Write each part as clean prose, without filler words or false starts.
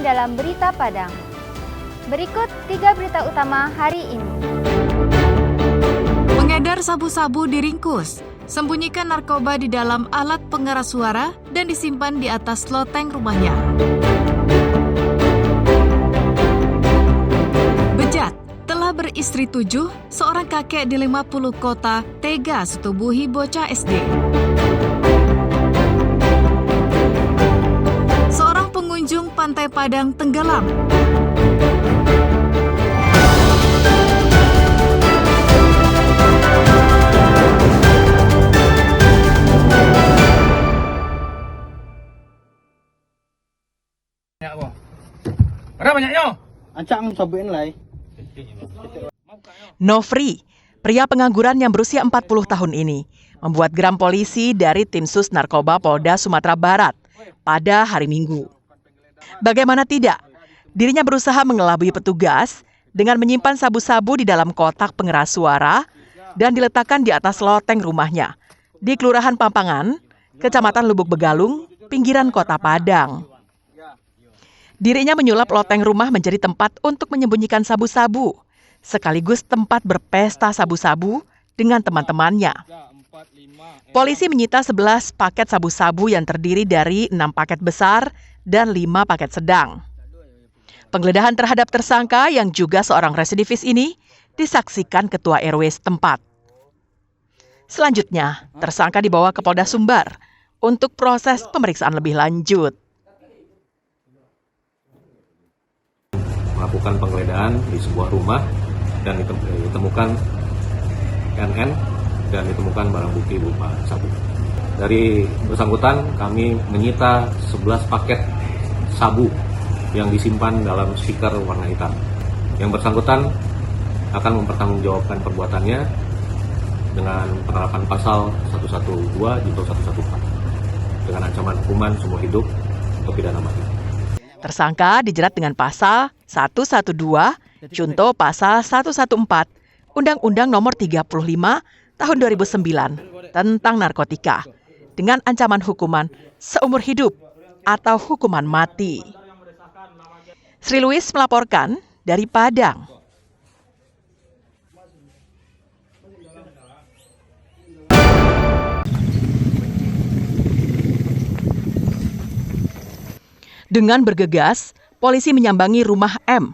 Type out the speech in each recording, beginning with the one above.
dalam Berita Padang. Berikut 3 berita utama hari ini. Pengedar sabu-sabu diringkus, sembunyikan narkoba di dalam alat pengeras suara dan disimpan di atas loteng rumahnya. Bejat, telah beristri 7, seorang kakek di 50 kota tega setubuhi bocah SD. Seorang pengunjung Pantai Padang tenggelam. Berapa banyaknya? Ancang cobain lah. Nofri, pria pengangguran yang berusia 40 tahun ini, membuat geram polisi dari Tim Sus Narkoba Polda Sumatera Barat pada hari Minggu. Bagaimana tidak, dirinya berusaha mengelabui petugas dengan menyimpan sabu-sabu di dalam kotak pengeras suara dan diletakkan di atas loteng rumahnya di Kelurahan Pampangan, Kecamatan Lubuk Begalung, pinggiran Kota Padang. Dirinya menyulap loteng rumah menjadi tempat untuk menyembunyikan sabu-sabu, sekaligus tempat berpesta sabu-sabu dengan teman-temannya. Polisi menyita 11 paket sabu-sabu yang terdiri dari 6 paket besar dan 5 paket sedang. Penggeledahan terhadap tersangka yang juga seorang residivis ini disaksikan Ketua RW setempat. Selanjutnya, tersangka dibawa ke Polda Sumbar untuk proses pemeriksaan lebih lanjut. Melakukan penggeledahan di sebuah rumah dan ditemukan NN dan ditemukan barang bukti berupa sabu. Dari bersangkutan kami menyita 11 paket sabu yang disimpan dalam stiker warna hitam. Yang bersangkutan akan mempertanggungjawabkan perbuatannya dengan penerapan pasal 112 junto 114 dengan ancaman hukuman seumur hidup atau pidana mati. Tersangka dijerat dengan pasal 112 junto pasal 114 Undang-Undang Nomor 35 Tahun 2009 tentang narkotika dengan ancaman hukuman seumur hidup atau hukuman mati. Sri Louis melaporkan dari Padang. Dengan bergegas, polisi menyambangi rumah M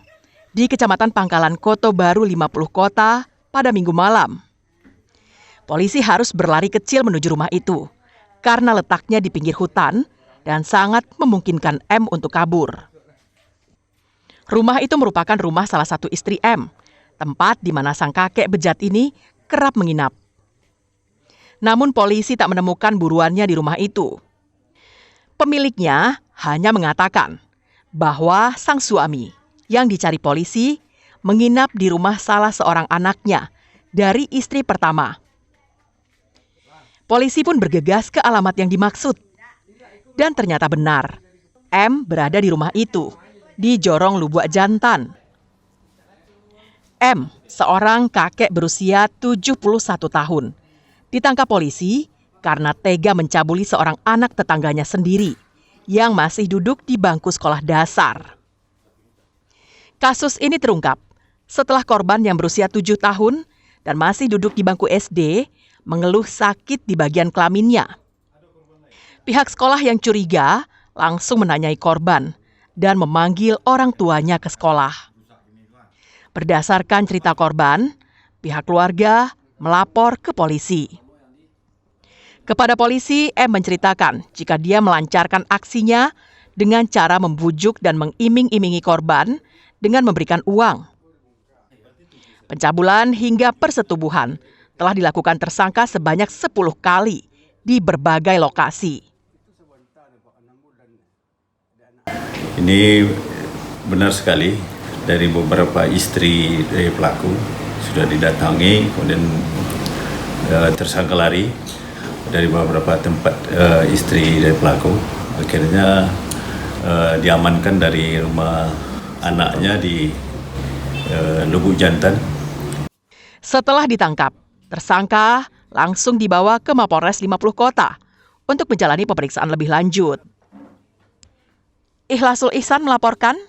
di Kecamatan Pangkalan Koto Baru 50 Kota pada Minggu malam. Polisi harus berlari kecil menuju rumah itu karena letaknya di pinggir hutan dan sangat memungkinkan M untuk kabur. Rumah itu merupakan rumah salah satu istri M, tempat di mana sang kakek bejat ini kerap menginap. Namun polisi tak menemukan buruannya di rumah itu. Pemiliknya hanya mengatakan bahwa sang suami yang dicari polisi menginap di rumah salah seorang anaknya dari istri pertama. Polisi pun bergegas ke alamat yang dimaksud. Dan ternyata benar, M berada di rumah itu, di Jorong Lubuak Jantan. M, seorang kakek berusia 71 tahun, ditangkap polisi karena tega mencabuli seorang anak tetangganya sendiri yang masih duduk di bangku sekolah dasar. Kasus ini terungkap setelah korban yang berusia 7 tahun dan masih duduk di bangku SD mengeluh sakit di bagian kelaminnya. Pihak sekolah yang curiga langsung menanyai korban dan memanggil orang tuanya ke sekolah. Berdasarkan cerita korban, pihak keluarga melapor ke polisi. Kepada polisi, M menceritakan jika dia melancarkan aksinya dengan cara membujuk dan mengiming-imingi korban dengan memberikan uang. Pencabulan hingga persetubuhan telah dilakukan tersangka sebanyak 10 kali di berbagai lokasi. Ini benar sekali, dari beberapa istri dari pelaku sudah didatangi, kemudian tersangka lari dari beberapa tempat istri dari pelaku. Akhirnya diamankan dari rumah anaknya di Lubuk Jantan. Setelah ditangkap, tersangka langsung dibawa ke Mapolres 50 Kota untuk menjalani pemeriksaan lebih lanjut. Ikhlasul Ihsan melaporkan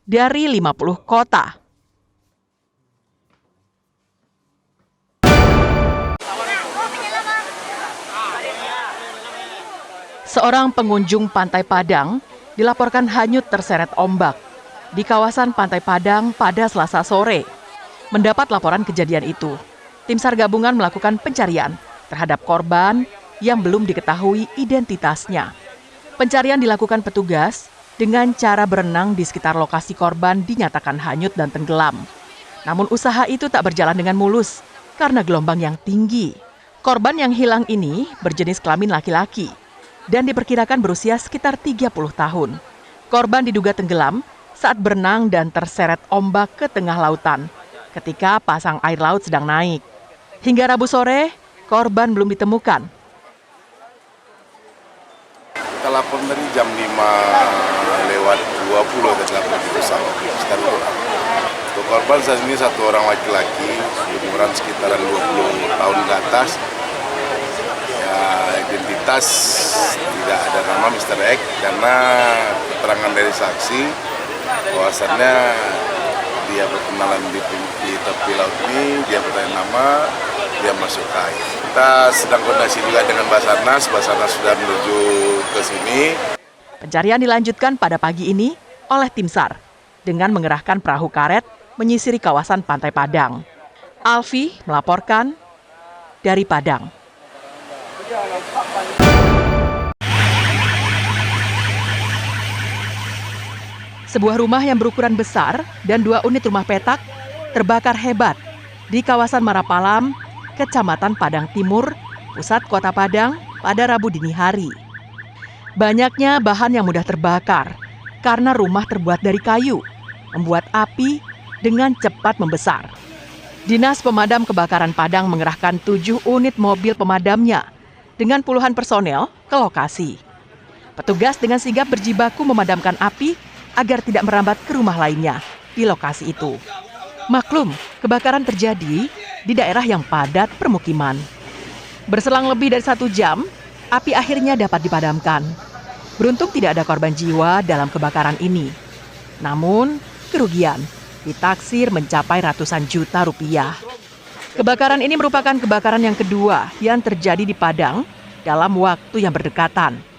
dari 50 kota. Seorang pengunjung Pantai Padang dilaporkan hanyut terseret ombak di kawasan Pantai Padang pada Selasa sore. Mendapat laporan kejadian itu, tim SAR gabungan melakukan pencarian terhadap korban yang belum diketahui identitasnya. Pencarian dilakukan petugas dengan cara berenang di sekitar lokasi korban dinyatakan hanyut dan tenggelam. Namun usaha itu tak berjalan dengan mulus karena gelombang yang tinggi. Korban yang hilang ini berjenis kelamin laki-laki dan diperkirakan berusia sekitar 30 tahun. Korban diduga tenggelam saat berenang dan terseret ombak ke tengah lautan ketika pasang air laut sedang naik. Hingga Rabu sore, korban belum ditemukan. Kita lapor dari jam 5:20 ke 8 itu sama. Untuk korban saat ini satu orang laki-laki, umuran sekitaran 20 tahun ke atas. Identitas tidak ada nama Mr. X karena keterangan dari saksi bahwasannya dia berkenalan di tepi laut ini, dia bertanya nama, dia masuk ke air. Kita sedang koordinasi juga dengan Basarnas sudah menuju ke sini. Pencarian dilanjutkan pada pagi ini oleh tim SAR dengan mengerahkan perahu karet menyisiri kawasan Pantai Padang. Alfi melaporkan dari Padang. Sebuah rumah yang berukuran besar dan 2 unit rumah petak terbakar hebat di kawasan Marapalam, Kecamatan Padang Timur, pusat Kota Padang pada Rabu dini hari. Banyaknya bahan yang mudah terbakar karena rumah terbuat dari kayu, membuat api dengan cepat membesar. Dinas Pemadam Kebakaran Padang mengerahkan 7 unit mobil pemadamnya dengan puluhan personel ke lokasi. Petugas dengan sigap berjibaku memadamkan api agar tidak merambat ke rumah lainnya di lokasi itu. Maklum, kebakaran terjadi di daerah yang padat permukiman. Berselang lebih dari 1 jam, api akhirnya dapat dipadamkan. Beruntung tidak ada korban jiwa dalam kebakaran ini. Namun, kerugian ditaksir mencapai ratusan juta rupiah. Kebakaran ini merupakan kebakaran yang kedua yang terjadi di Padang dalam waktu yang berdekatan.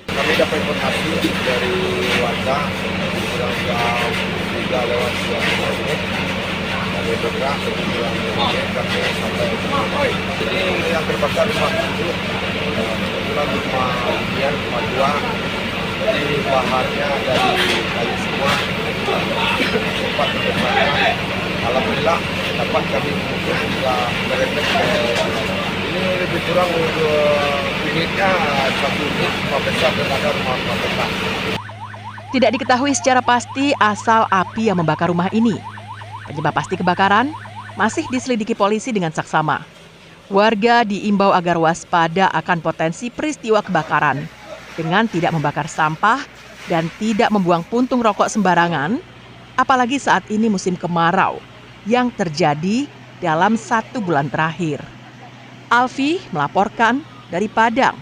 Kami dapat informasi dari warga jam 3:02 kami bergerak kemudian kami sampai ini yang terbakar rumah itu kebetulan rumah 2 jadi bahannya dari kayu semua sempat terbakar. Alhamdulillah dapat kami juga merepek ini lebih kurang unitnya 1 unit rumah besar dan ada rumah petak. Tidak diketahui secara pasti asal api yang membakar rumah ini. Penyebab pasti kebakaran masih diselidiki polisi dengan saksama. Warga diimbau agar waspada akan potensi peristiwa kebakaran dengan tidak membakar sampah dan tidak membuang puntung rokok sembarangan, apalagi saat ini musim kemarau yang terjadi dalam 1 bulan terakhir. Alfi melaporkan dari Padang.